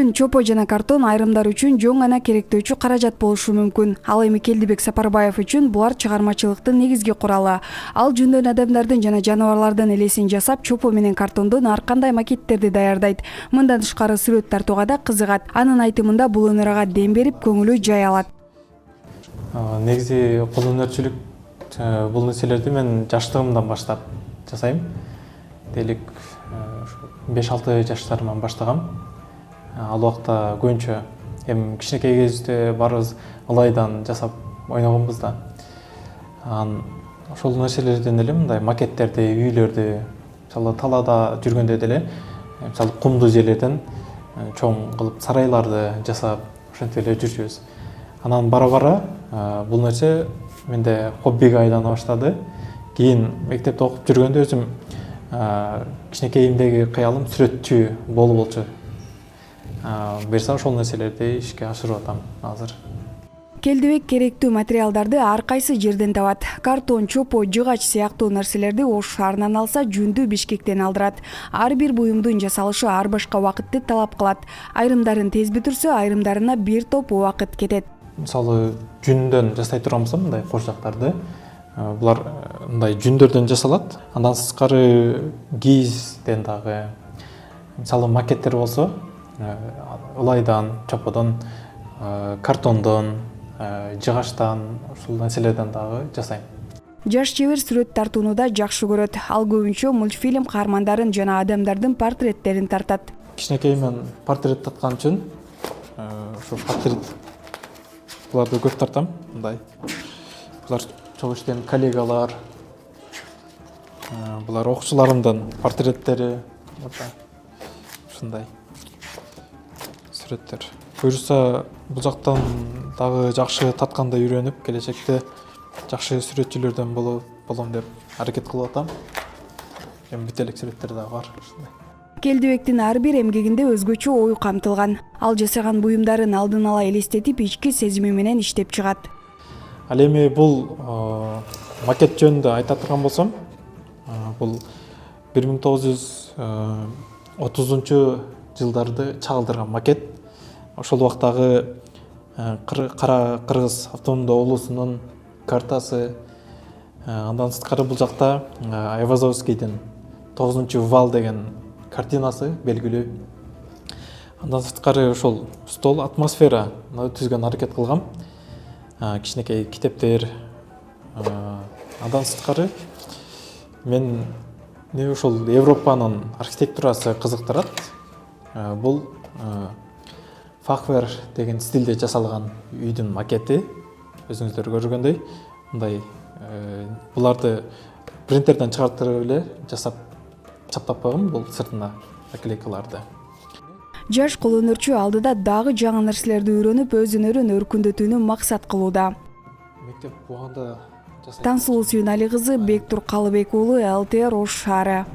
Жүн, чопо жана картон айрымдар үчүн жоң гана керектөөчү каражат болушу мүмкүн. Ал эми Келдибек Сапарбаев үчүн булар чыгармачылыктын негизги куралы. Ал жүндөн адамдардын жана жаныбарлардын элесин жасап, чопо менен картондон ар кандай макеттерди даярдайт. Мындан тышкары сүрөт тартууга да кызыгат. Анын айтымында бул өнөр ага дем берип, көңүлү жай алат. Негизи кол өнөрчүлүк бул нерселерди мен жаштыгымдан баштап жасайм. Делик 5-6 жаштарыман баштагам. Ал убакта көбүнчө эми кичинекей кезибизде баарыбыз ылайдан жасап ойногонбуз да. Ошол нерселерден эле мындай макеттерди, үйлөрдү, мисалы талаада жүргөндө деле, мисалы кумдуу жерлерден чоң кылып сарайларды жасап, ошентип эле жүрчүбүз. Анан бара-бара бул нерсе менде хоббиге айлана баштады. Кийин мектепте окуп жүргөндө өзүм кичинекейимдеги кыялым сүрөтчү болуу болчу. Берсе ошол нерселерди ишке ашырып атам азыр. Келдибек керектүү материалдарды ар кайсы жерден табат. Картон, чопо, жыгач сыяктуу нерселерди Ош шаарынан алса, жүндү Бишкектен алдырат. Ар бир буюмдун жасалышы ар башка убакытты талап кылат. Айрымдарын тез бүтүрсө, айрымдарына бир топ убакыт кетет. Мисалы жүндөн жасай турган болсом, мындай кошжактарды, булар мындай жүндөрдөн жасалат. Андан сырткары кийизден дагы, мисалы макеттер болсо, ылайдан, чоподон, картондон, жыгачтан, ушул нерселерден дагы жасайм. Жаш чебер сүрөт тартууну да жакшы көрөт. Ал көбүнчө мультфильм каармандарын жана адамдардын портреттерин тартат. Кичинекейимден портрет таткан үчүн ошо портрет буларды көп тартам. Мындай. Булар чогуу иштеген коллегалар, булар окуучуларымдын портреттери, ушундай сүрөттөр. Буюрса, бул жактан дагы жакшы таткандай үйрөнүп, келечекте жакшы сүрөтчүлөрдөн болом деп аракет кылып атам. Эми бүт элек сүрөттөр дагы бар. Келдибектин ар бир эмгегинде өзгөчө ой камтылган. Ал жасаган буюмдарын алдын ала элестетип, ички сезими менен иштеп чыгат. Ал эми бул макет жөнүндө айта турган болсом, бул 1930-жылдарды чагылдырган макет. Ошол убактагы Кара Кыргыз автономдуу облусунун картасы. Андан сырткары бул жакта Айвазовскийдин 9-вал деген картинасы белгилүү. Андан сырткары ошол стол атмосфера түзгөн аракет кылгам. Кичинекей китептер. Андан сырткары мен ошол Европанын архитектурасы кызыктырат. Бул Фахвер деген стилде жасалган үйдүн макети, өзүңүздөр көргөндөй, мындай буларды принтерден чыгартырып эле жасап чаптап койгом, бул сыртына наклейкаларды. Жаш кол өнөрчү алдыда дагы жаңы нерселерди үйрөнүп, өз өнөрүн өркүндөтүүнү максат кылууда. Мектеп буганда Тансулуу Сүйүнали кызы, Бектур Калыбек уулу, ЛТР Ош шаары.